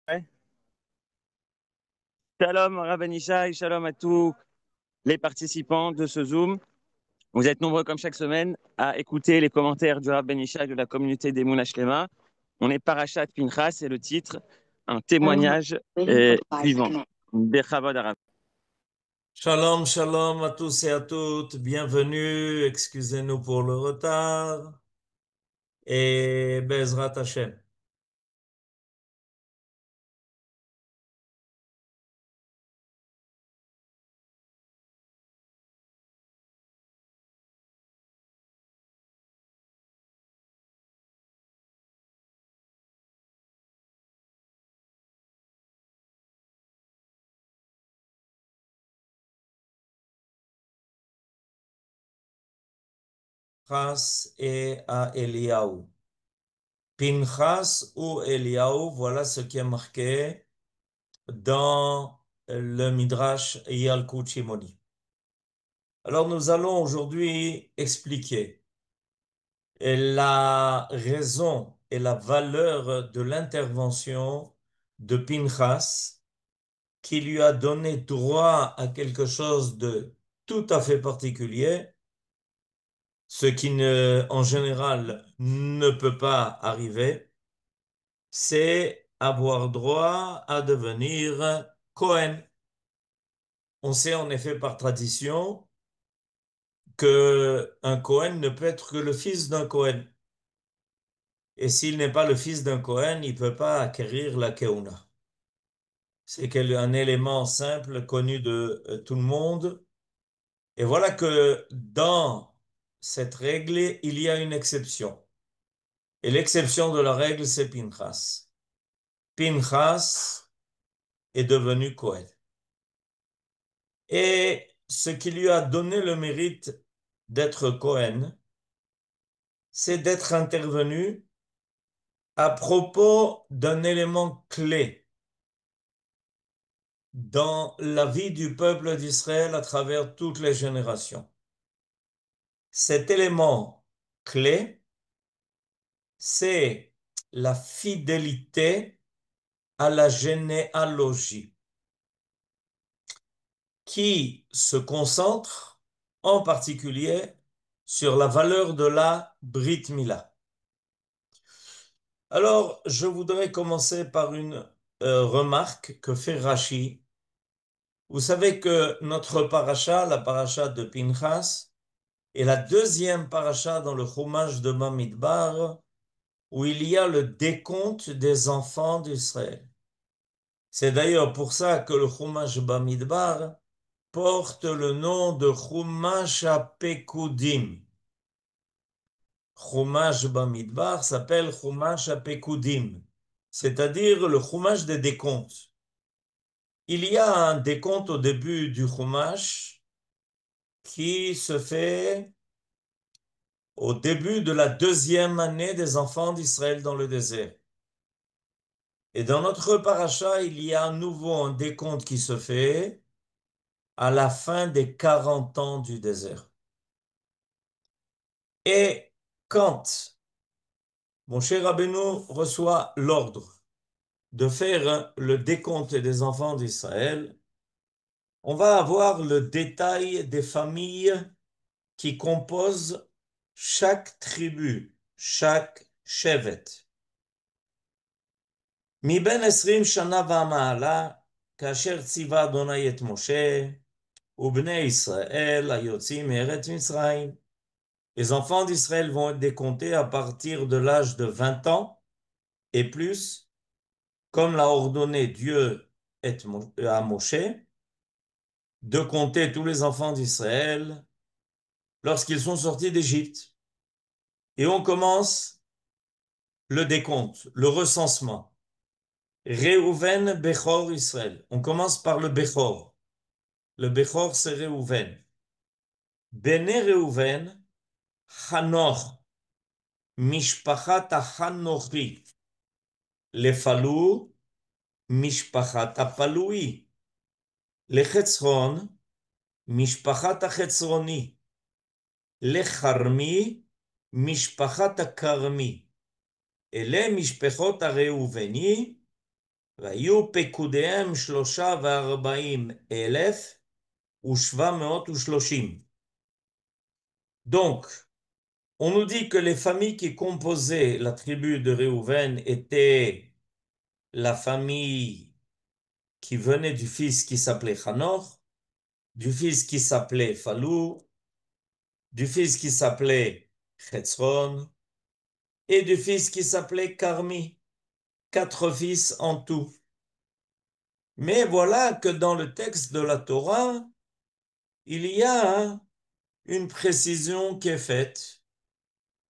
Ouais. Shalom Rabban Ishai, shalom à tous les participants de ce Zoom. Vous êtes nombreux comme chaque semaine à écouter les commentaires du Rabban Ishai de la communauté des Mouna Shlema. On est Parashat Pinchas et le titre, un témoignage vivant. Bechavod Arav. Shalom, shalom à tous et à toutes. Bienvenue. Excusez-nous pour le retard. Et Bezrat Hashem. Pinchas et à Eliaou. Pinchas ou Eliaou, voilà ce qui est marqué dans le Midrash Yalkut Shimoni. Alors nous allons aujourd'hui expliquer la raison et la valeur de l'intervention de Pinchas qui lui a donné droit à quelque chose de tout à fait particulier, ce qui en général ne peut pas arriver, c'est avoir droit à devenir Cohen. On sait en effet par tradition que un Cohen ne peut être que le fils d'un Cohen. Et s'il n'est pas le fils d'un Cohen, il ne peut pas acquérir la Keuna. C'est un élément simple, connu de tout le monde. Et voilà que dans cette règle, il y a une exception. Et l'exception de la règle, c'est Pinchas. Pinchas est devenu Cohen. Et ce qui lui a donné le mérite d'être Cohen, c'est d'être intervenu à propos d'un élément clé dans la vie du peuple d'Israël à travers toutes les générations. Cet élément clé, c'est la fidélité à la généalogie, qui se concentre en particulier sur la valeur de la Brit Mila. Alors, je voudrais commencer par une remarque que fait Rashi. Vous savez que notre paracha, la paracha de Pinchas, est la deuxième paracha dans le Chumash de Bamidbar, où il y a le décompte des enfants d'Israël. C'est d'ailleurs pour ça que le Chumash Bamidbar porte le nom de Chumash HaPekudim. Chumash Bamidbar s'appelle Chumash HaPekudim, c'est-à-dire le Chumash des décomptes. Il y a un décompte au début du Chumash qui se fait au début de la deuxième année des enfants d'Israël dans le désert. Et dans notre paracha, il y a à nouveau un décompte qui se fait à la fin des 40 ans du désert. Et quand mon cher Rabbeinu reçoit l'ordre de faire le décompte des enfants d'Israël, on va avoir le détail des familles qui composent chaque tribu, chaque shevet. מבין 20 שנה ומעלה, כאשר ציווה אדוני את משה ובני ישראל היוצאים מארץ מצרים. Les enfants d'Israël vont être décomptés à partir de l'âge de 20 ans et plus, comme l'a ordonné Dieu à Moshe, de compter tous les enfants d'Israël lorsqu'ils sont sortis d'Égypte. Et on commence le décompte, le recensement. Réhouven Bechor Israël. On commence par le Bechor. Le Bechor, c'est Réhouven. Bene Réhouven, Hanoch, Mishpachat HaHanochi. לפלו משפחת הפלוי, לחצרון משפחת החצרוני, לכרמי משפחת הכרמי. אלה משפחות הראובני והיו פקודיהם 43,730. Donc, on nous dit que les familles qui composaient la tribu de Réhouven étaient la famille qui venait du fils qui s'appelait Hanor, du fils qui s'appelait Falou, du fils qui s'appelait Chetzron et du fils qui s'appelait Carmi. 4 fils en tout. Mais voilà que dans le texte de la Torah, il y a une précision qui est faite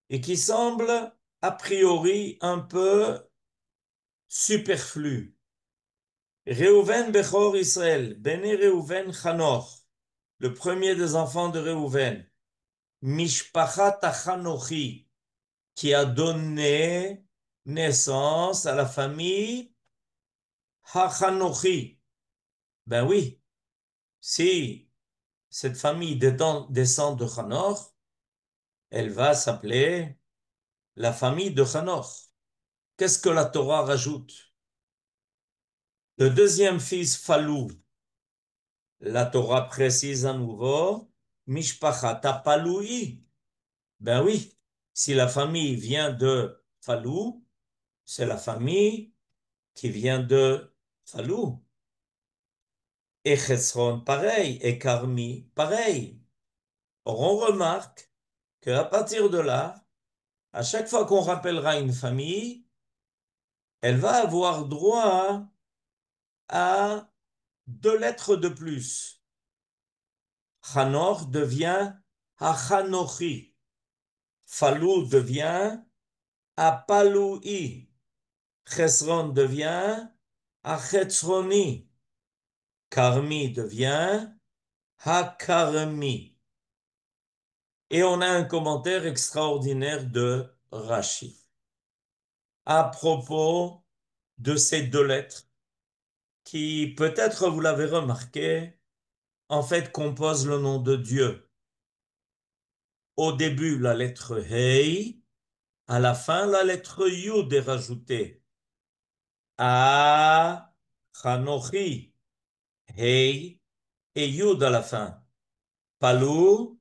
et qui semble a priori un peu superflue. Réhouven Bechor Israël, Béné Réhouven Chanor, le premier des enfants de Réhouven, Mishpachat Hachanochi, qui a donné naissance à la famille Hachanochi. Ben oui, si cette famille descend de Chanor, elle va s'appeler la famille de Chanor. Qu'est-ce que la Torah rajoute? Le deuxième fils Falou, la Torah précise à nouveau, Mishpachat Paloui. Ben oui, si la famille vient de Falou, c'est la famille qui vient de Falou. Et Chesron, pareil, et Carmi, pareil. Or, on remarque qu'à partir de là, à chaque fois qu'on rappellera une famille, elle va avoir droit à 2 lettres de plus. Chanor devient Hachanochi. Falou devient Apaloui. Chesron devient Achetzroni. Carmi devient Hakarmi. Et on a un commentaire extraordinaire de Rashi à propos de ces 2 lettres qui, peut-être vous l'avez remarqué, en fait composent le nom de Dieu. Au début, la lettre Hei, à la fin, la lettre Yud est rajoutée. A, Chanochi, Hei et Yud à la fin. Palou,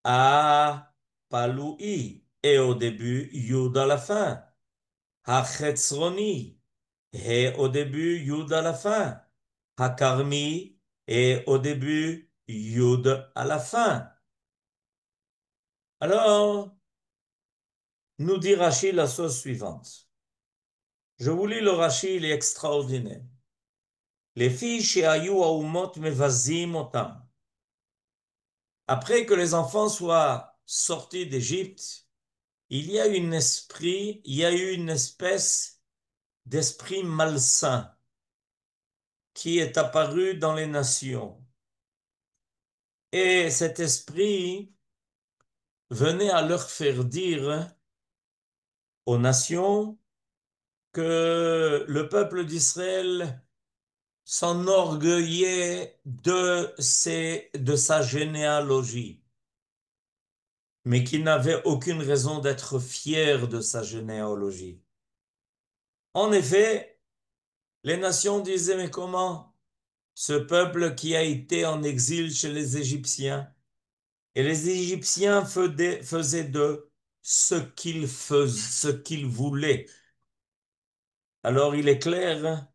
A, Paloui. Et au début, Yud à la fin. Hachetzroni, He au début, Yud à la fin. Hakarmi, et au début, Yud à la fin. Alors, nous dit Rashi la chose suivante. Je vous lis le Rashi, il est extraordinaire. Les filles chez Ayou Aoumot Mevazim Otam. Après que les enfants soient sortis d'Égypte, il y a eu une espèce d'esprit malsain qui est apparu dans les nations. Et cet esprit venait à leur faire dire aux nations que le peuple d'Israël s'enorgueillait de sa généalogie, mais qu'il n'avait aucune raison d'être fier de sa généalogie. En effet, les nations disaient, mais comment ce peuple qui a été en exil chez les Égyptiens, et les Égyptiens faisaient d'eux ce qu'ils voulaient. Alors il est clair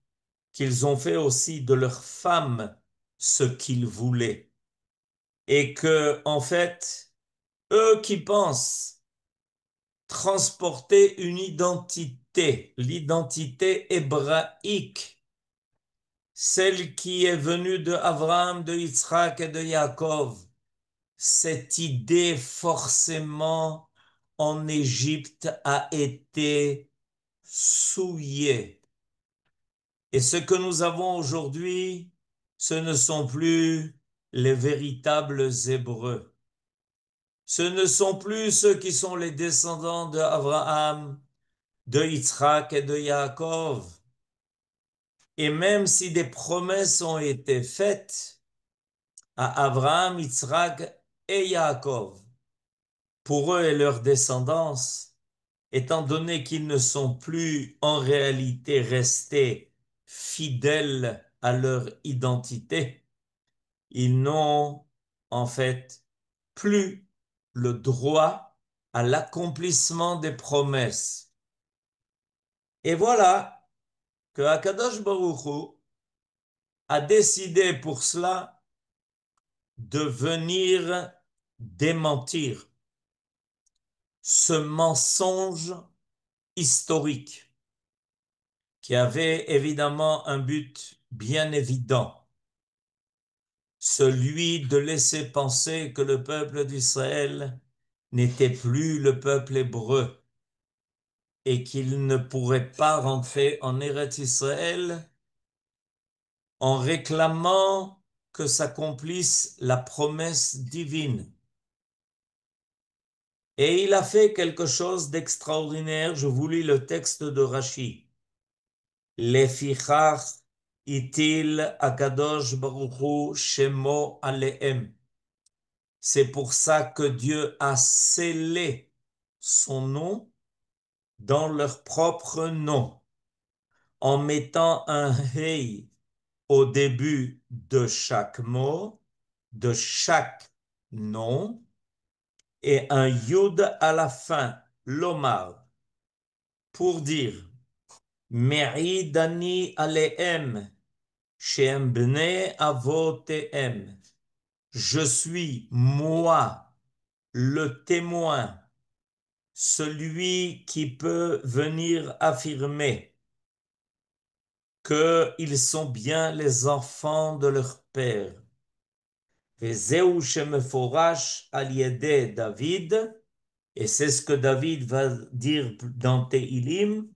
qu'ils ont fait aussi de leurs femmes ce qu'ils voulaient. Et que, en fait, eux qui pensent transporter une identité, l'identité hébraïque, celle qui est venue de Abraham, de Yitzhak et de Yaakov, cette idée forcément en Égypte a été souillée. Et ce que nous avons aujourd'hui, ce ne sont plus les véritables Hébreux. Ce ne sont plus ceux qui sont les descendants d'Abraham, de Yitzhak et de Yaakov. Et même si des promesses ont été faites à Abraham, Yitzhak et Yaakov, pour eux et leur descendance, étant donné qu'ils ne sont plus en réalité restés fidèles à leur identité, ils n'ont en fait plus le droit à l'accomplissement des promesses. Et voilà que Akadosh Baruch Hu a décidé pour cela de venir démentir ce mensonge historique qui avait évidemment un but bien évident, celui de laisser penser que le peuple d'Israël n'était plus le peuple hébreu et qu'il ne pourrait pas rentrer en Eretz Israël en réclamant que s'accomplisse la promesse divine. Et il a fait quelque chose d'extraordinaire. Je vous lis le texte de Rashi. Lefichach itil akadosh baruch hu shemo alehem. C'est pour ça que Dieu a scellé son nom dans leur propre nom, en mettant un hey au début de chaque mot, de chaque nom, et un yud à la fin, l'omar, pour dire Me'idani alehem, shem bnei avotehem. Je suis moi, le témoin, celui qui peut venir affirmer qu'ils sont bien les enfants de leur père. Vezeu shemeforash al yedei David, et c'est ce que David va dire dans Tehilim,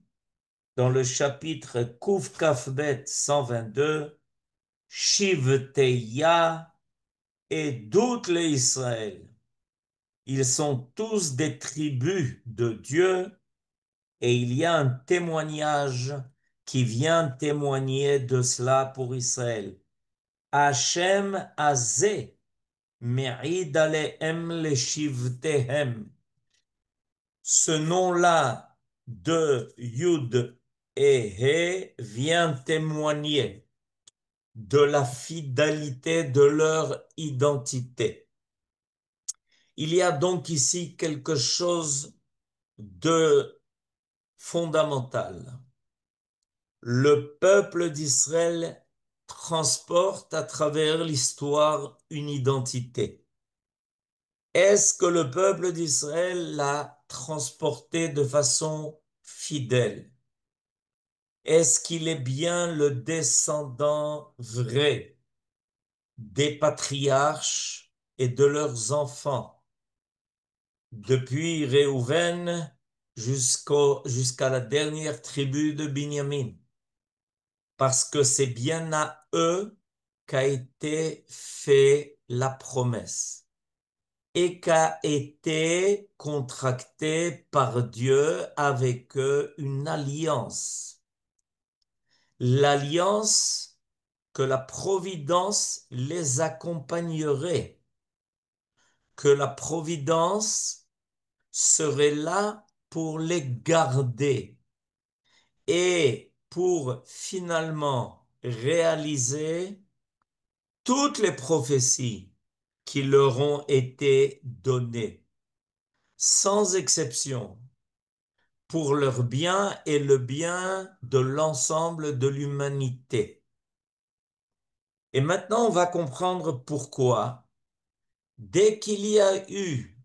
dans le chapitre Kuf Kafbet 122, Shivteya et doute les Israël. Ils sont tous des tribus de Dieu et il y a un témoignage qui vient témoigner de cela pour Israël. Hashem Azeh Me'id alehem leshivtehem. Ce nom-là de Yud et He vient témoigner de la fidélité de leur identité. Il y a donc ici quelque chose de fondamental. Le peuple d'Israël transporte à travers l'histoire une identité. Est-ce que le peuple d'Israël l'a transporté de façon fidèle? Est-ce qu'il est bien le descendant vrai des patriarches et de leurs enfants, depuis Réhouven jusqu'à la dernière tribu de Binyamin? Parce que c'est bien à eux qu'a été fait la promesse et qu'a été contractée par Dieu avec eux une alliance. L'alliance que la providence les accompagnerait, que la providence serait là pour les garder et pour finalement réaliser toutes les prophéties qui leur ont été données, sans exception, pour leur bien et le bien de l'ensemble de l'humanité. Et maintenant, on va comprendre pourquoi, dès qu'il y a eu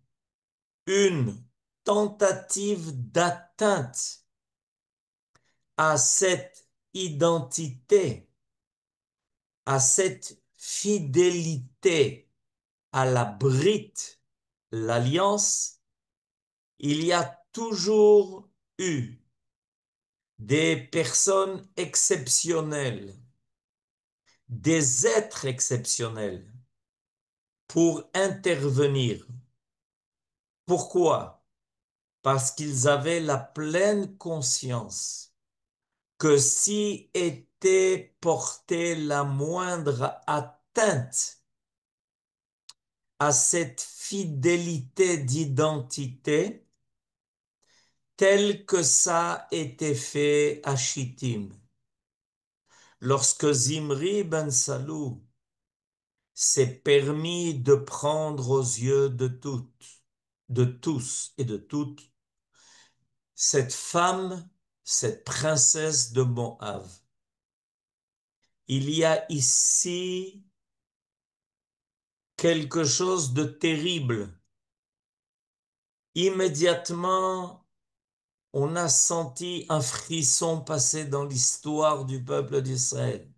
une tentative d'atteinte à cette identité, à cette fidélité à la brite, l'alliance, il y a toujours eu des personnes exceptionnelles, des êtres exceptionnels pour intervenir. Pourquoi? Parce qu'ils avaient la pleine conscience que si était portée la moindre atteinte à cette fidélité d'identité, telle que ça a été fait à Chittim, lorsque Zimri ben Salou s'est permis de prendre aux yeux de toutes, de tous et de toutes, cette femme, cette princesse de Moab. Il y a ici quelque chose de terrible. Immédiatement, on a senti un frisson passer dans l'histoire du peuple d'Israël.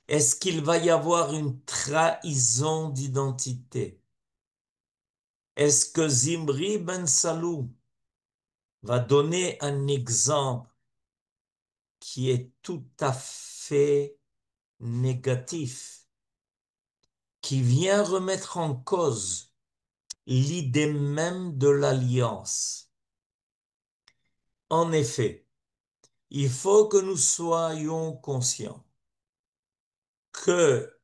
Est-ce qu'il va y avoir une trahison d'identité? Est-ce que Zimri ben Salou va donner un exemple qui est tout à fait négatif, qui vient remettre en cause l'idée même de l'alliance? En effet, il faut que nous soyons conscients que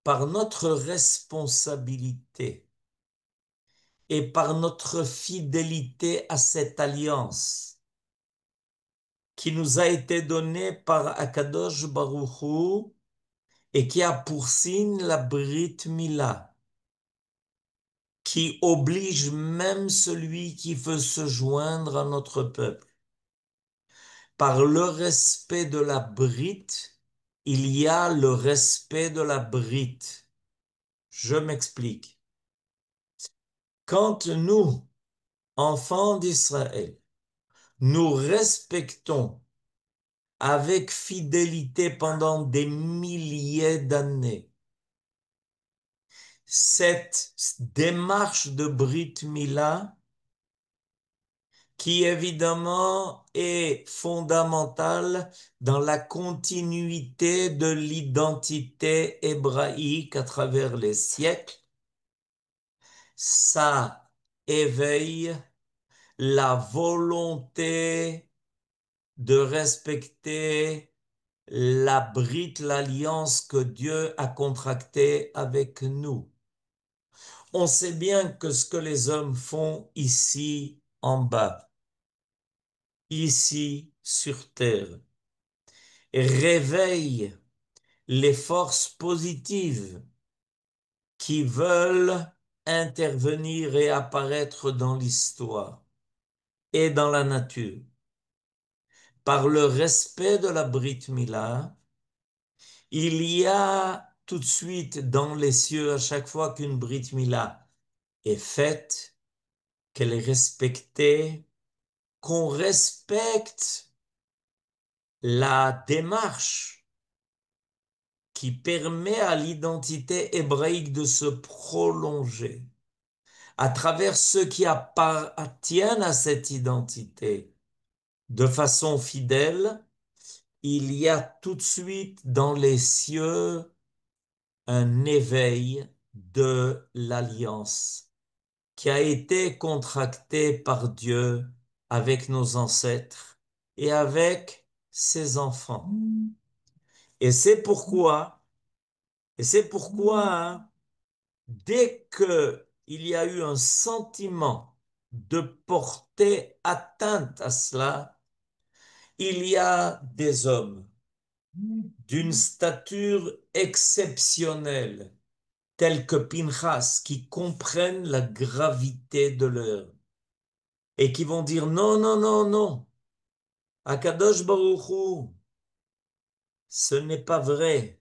par notre responsabilité et par notre fidélité à cette alliance qui nous a été donnée par Akadosh Baruch Hu et qui a pour signe la Brit Mila, qui oblige même celui qui veut se joindre à notre peuple. Par le respect de la Brit, il y a le respect de la Brit. Je m'explique. Quand nous, enfants d'Israël, nous respectons avec fidélité pendant des milliers d'années cette démarche de Brit Mila, qui évidemment est fondamentale dans la continuité de l'identité hébraïque à travers les siècles, ça éveille la volonté de respecter la brite, l'alliance que Dieu a contractée avec nous. On sait bien que ce que les hommes font ici en bas, ici sur terre, réveille les forces positives qui veulent intervenir et apparaître dans l'histoire et dans la nature. Par le respect de la Brit Mila, il y a tout de suite dans les cieux, à chaque fois qu'une Brit Mila est faite, qu'elle est respectée, qu'on respecte la démarche qui permet à l'identité hébraïque de se prolonger à travers ceux qui appartiennent à cette identité de façon fidèle. Il y a tout de suite dans les cieux un éveil de l'alliance qui a été contractée par Dieu avec nos ancêtres et avec ses enfants. Et c'est pourquoi, hein, dès que il y a eu un sentiment de porter atteinte à cela, il y a des hommes d'une stature exceptionnelle, tels que Pinchas, qui comprennent la gravité de l'heure et qui vont dire non, non, non, non, Akadosh Baruch Hu, ce n'est pas vrai.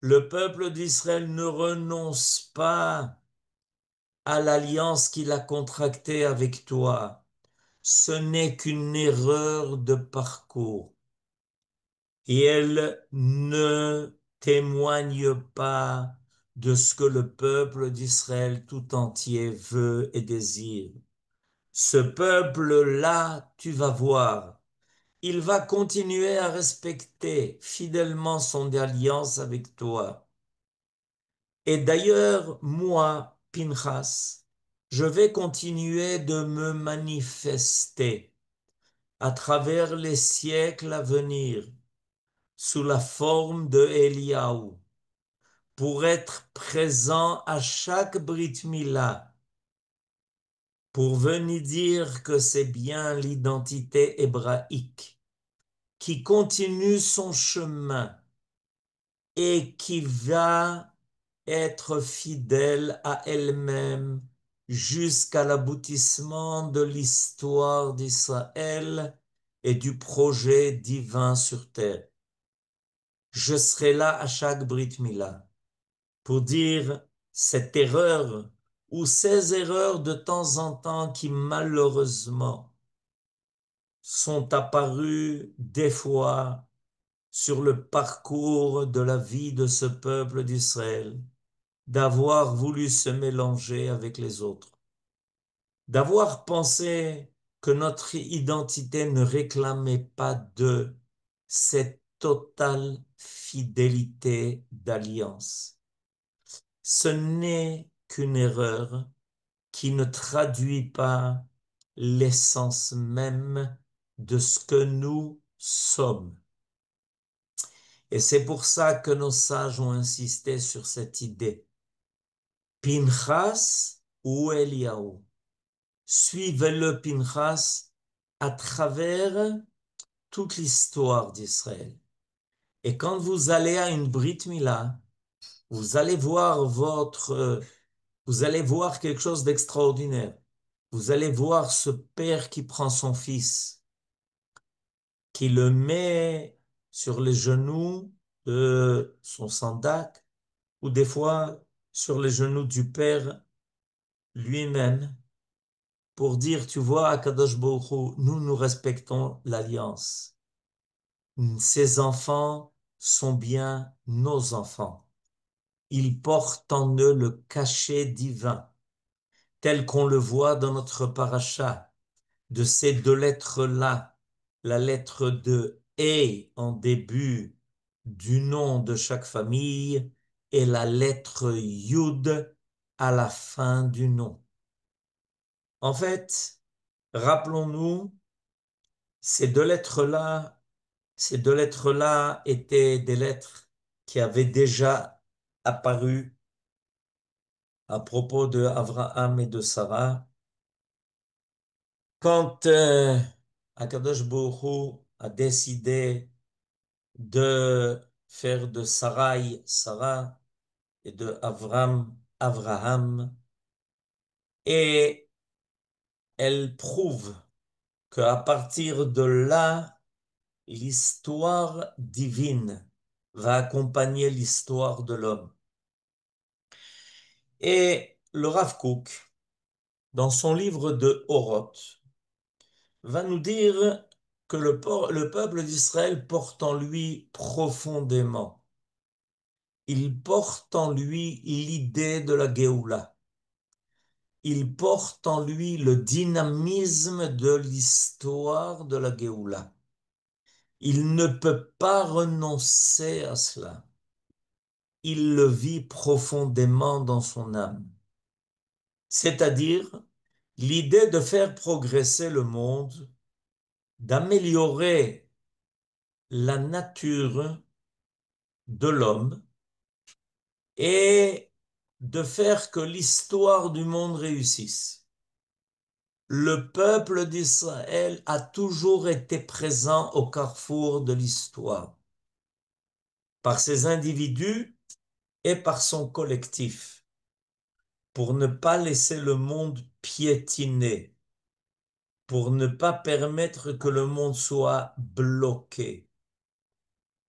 Le peuple d'Israël ne renonce pas à l'alliance qu'il a contractée avec toi. Ce n'est qu'une erreur de parcours. Et elle ne témoigne pas de ce que le peuple d'Israël tout entier veut et désire. Ce peuple-là, tu vas voir, il va continuer à respecter fidèlement son alliance avec toi. Et d'ailleurs, moi, Pinchas, je vais continuer de me manifester à travers les siècles à venir sous la forme de Eliaou pour être présent à chaque Brit Mila, pour venir dire que c'est bien l'identité hébraïque qui continue son chemin et qui va être fidèle à elle-même jusqu'à l'aboutissement de l'histoire d'Israël et du projet divin sur terre. Je serai là à chaque Brit Mila pour dire cette erreur ou ces erreurs de temps en temps qui malheureusement sont apparues des fois sur le parcours de la vie de ce peuple d'Israël, d'avoir voulu se mélanger avec les autres, d'avoir pensé que notre identité ne réclamait pas de cette totale fidélité d'alliance. Ce n'est qu'une erreur qui ne traduit pas l'essence même de ce que nous sommes. Et c'est pour ça que nos sages ont insisté sur cette idée. Pinchas ou Eliaou. Suivez-le Pinchas à travers toute l'histoire d'Israël. Et quand vous allez à une Brit Mila, vous allez voir vous allez voir quelque chose d'extraordinaire. Vous allez voir ce père qui prend son fils, qui le met sur les genoux de son sandak, ou des fois sur les genoux du père lui-même, pour dire, tu vois, Akadosh Baruch Hu, nous respectons l'alliance. Ces enfants sont bien nos enfants. Ils portent en eux le cachet divin, tel qu'on le voit dans notre paracha, de ces deux lettres-là, la lettre de E en début du nom de chaque famille et la lettre Yud à la fin du nom. En fait, rappelons-nous, ces deux lettres-là, ces deux lettres-là étaient des lettres qui avaient déjà apparu à propos de Abraham et de Sarah quand Akadosh Baruch Hu a décidé de faire de Sarai Sarah et de Avram Abraham, et elle prouve qu'à partir de là, l'histoire divine va accompagner l'histoire de l'homme. Et le Rav Kook, dans son livre de Oroth, va nous dire que le peuple d'Israël porte en lui profondément. Il porte en lui l'idée de la Géoula. Il porte en lui le dynamisme de l'histoire de la Géoula. Il ne peut pas renoncer à cela. Il le vit profondément dans son âme. C'est-à-dire l'idée de faire progresser le monde, d'améliorer la nature de l'homme et de faire que l'histoire du monde réussisse. Le peuple d'Israël a toujours été présent au carrefour de l'histoire, par ses individus et par son collectif, pour ne pas laisser le monde piétiner, pour ne pas permettre que le monde soit bloqué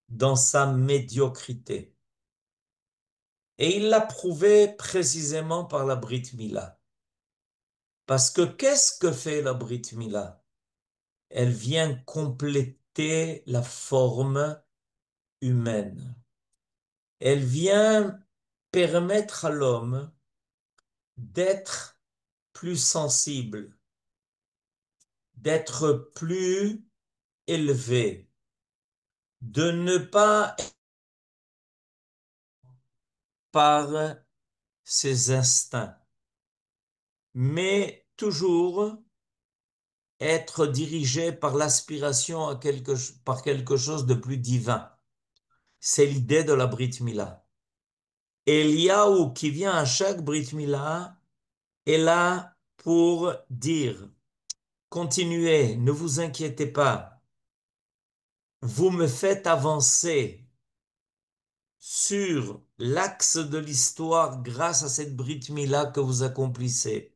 dans sa médiocrité. Et il l'a prouvé précisément par la Brit Mila. Parce que qu'est-ce que fait la Brit Mila? Elle vient compléter la forme humaine. Elle vient permettre à l'homme d'être plus sensible, d'être plus élevé, de ne pas être par ses instincts, mais toujours être dirigé par l'aspiration par quelque chose de plus divin. C'est l'idée de la Brit Mila. Eliaou qui vient à chaque Brit Mila est là pour dire, continuez, ne vous inquiétez pas. vous me faites avancer sur l'axe de l'histoire grâce à cette Brit Mila que vous accomplissez.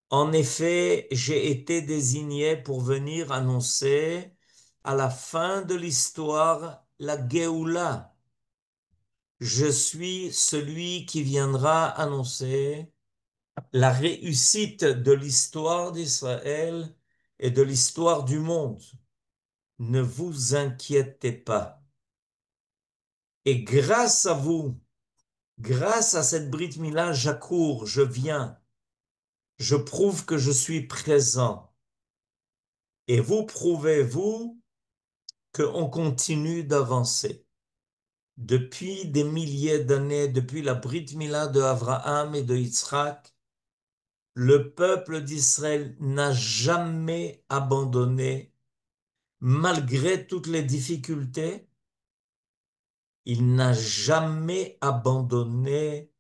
En effet, j'ai été désigné pour venir annoncer à la fin de l'histoire la Géoula. Je suis celui qui viendra annoncer la réussite de l'histoire d'Israël et de l'histoire du monde. Ne vous inquiétez pas. Et grâce à vous, grâce à cette Brit Mila, j'accours, je viens, je prouve que je suis présent. Et vous prouvez, vous, qu'on continue d'avancer. Depuis des milliers d'années, depuis la Brit Mila de Abraham et de Yitzhak, le peuple d'Israël n'a jamais abandonné, malgré toutes les difficultés, il n'a jamais abandonné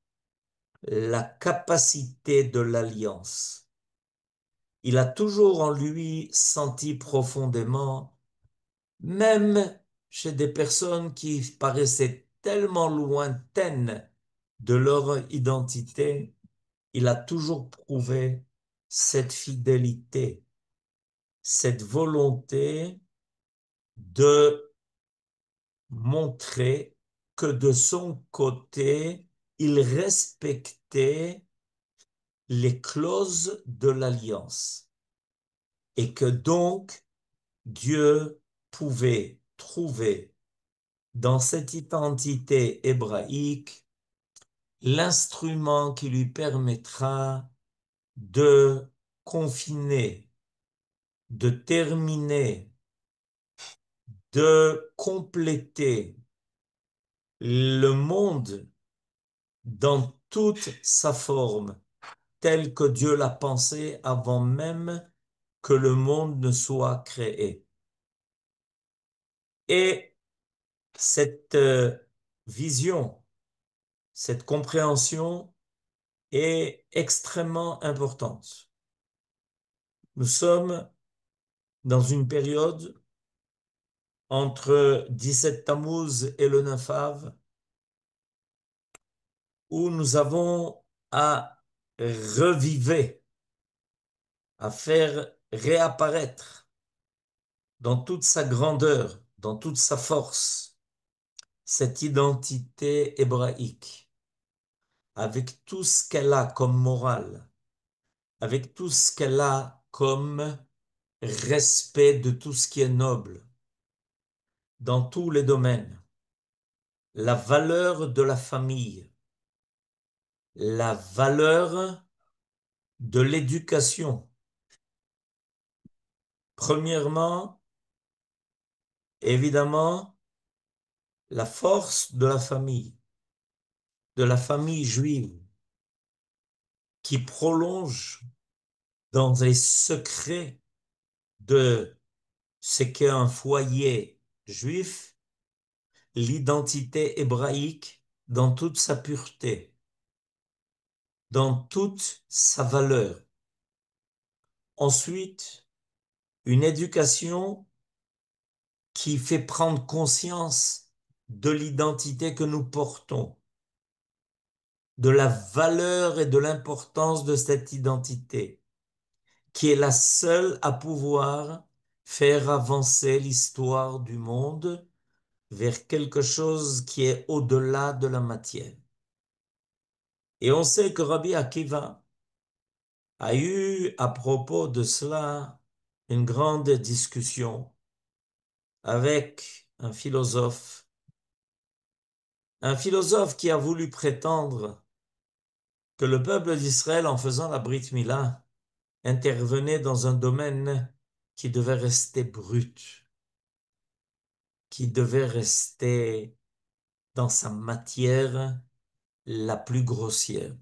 la capacité de l'alliance. Il a toujours en lui senti profondément, même chez des personnes qui paraissaient tellement lointaines de leur identité, il a toujours prouvé cette fidélité, cette volonté de montrer que de son côté, il respectait les clauses de l'alliance et que donc Dieu pouvait trouver dans cette identité hébraïque l'instrument qui lui permettra de confiner, de terminer, de compléter le monde dans toute sa forme, telle que Dieu l'a pensé avant même que le monde ne soit créé. Et cette vision, cette compréhension est extrêmement importante. Nous sommes dans une période entre 17 Tammuz et le 9 Av où nous avons à reviver, à faire réapparaître dans toute sa grandeur, dans toute sa force, cette identité hébraïque, avec tout ce qu'elle a comme morale, avec tout ce qu'elle a comme respect de tout ce qui est noble, dans tous les domaines, la valeur de la famille, la valeur de l'éducation. Premièrement, évidemment, la force de la famille juive, qui prolonge dans les secrets de ce qu'est un foyer juif, l'identité hébraïque dans toute sa pureté, dans toute sa valeur. Ensuite, une éducation qui fait prendre conscience de l'identité que nous portons, de la valeur et de l'importance de cette identité, qui est la seule à pouvoir faire avancer l'histoire du monde vers quelque chose qui est au-delà de la matière. Et on sait que Rabbi Akiva a eu à propos de cela une grande discussion avec un philosophe qui a voulu prétendre que le peuple d'Israël, en faisant la Brit Mila, intervenait dans un domaine qui devait rester brut, qui devait rester dans sa matière la plus grossière.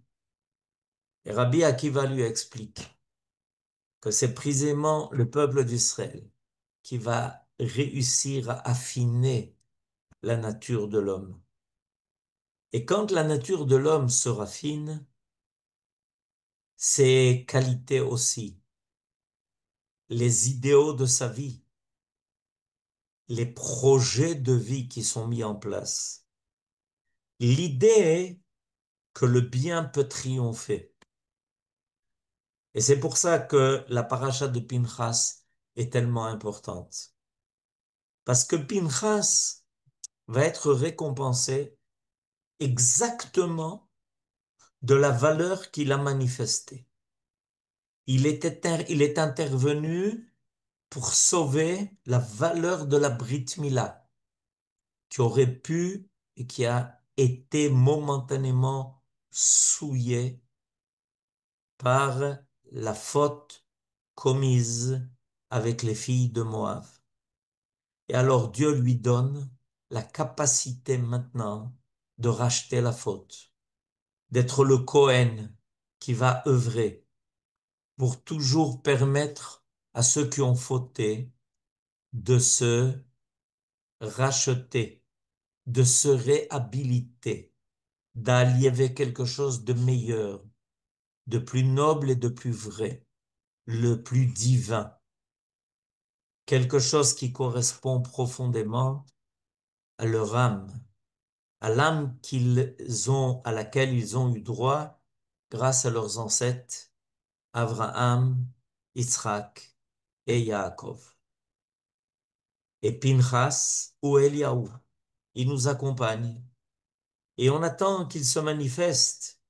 Et Rabbi Akiva lui explique que c'est précisément le peuple d'Israël qui va réussir à affiner la nature de l'homme. Et quand la nature de l'homme se raffine, ses qualités aussi, les idéaux de sa vie, les projets de vie qui sont mis en place. L'idée est que le bien peut triompher. Et c'est pour ça que la paracha de Pinchas est tellement importante. Parce que Pinchas va être récompensé exactement de la valeur qu'il a manifestée. Il est intervenu pour sauver la valeur de la Brit Mila, qui aurait pu et qui a été momentanément souillée par la faute commise avec les filles de Moab. Et alors Dieu lui donne la capacité maintenant de racheter la faute, d'être le Cohen qui va œuvrer pour toujours permettre à ceux qui ont fauté de se racheter, de se réhabiliter, d'allier quelque chose de meilleur, de plus noble et de plus vrai, le plus divin, quelque chose qui correspond profondément à leur âme, à l'âme à laquelle ils ont eu droit grâce à leurs ancêtres, Abraham, Yitzhak et Yaakov. Et Pinchas ou Eliaou, il nous accompagne. Et on attend qu'il se manifeste,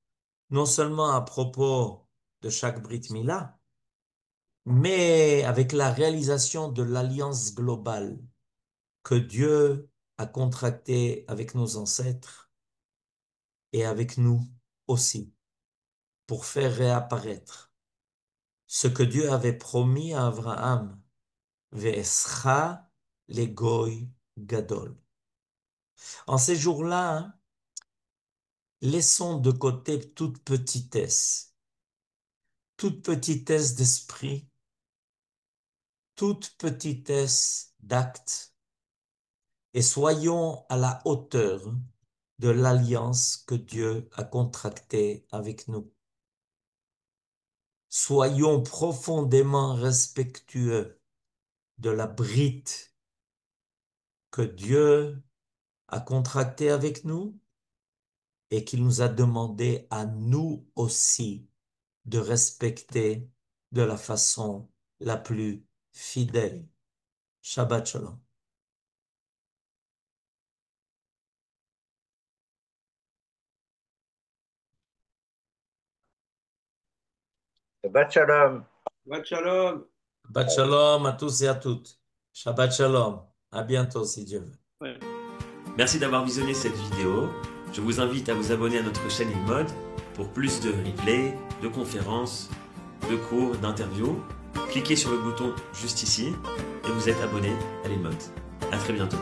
non seulement à propos de chaque Brit Mila, mais avec la réalisation de l'alliance globale que Dieu a contractée avec nos ancêtres et avec nous aussi, pour faire réapparaître ce que Dieu avait promis à Abraham, Ve'escha le goy gadol. En ces jours-là, laissons de côté toute petitesse d'esprit, toute petitesse d'acte, et soyons à la hauteur de l'alliance que Dieu a contractée avec nous. Soyons profondément respectueux de la brite que Dieu a contractée avec nous et qu'il nous a demandé à nous aussi de respecter de la façon la plus fidèle. Shabbat Shalom. Shabbat Shalom. Shabbat Shalom. Shabbat Shalom à tous et à toutes. Shabbat Shalom. À bientôt si Dieu veut. Ouais. Merci d'avoir visionné cette vidéo. Je vous invite à vous abonner à notre chaîne InMode pour plus de replays, de conférences, de cours, d'interviews. Cliquez sur le bouton juste ici et vous êtes abonné à l'InMode. À très bientôt.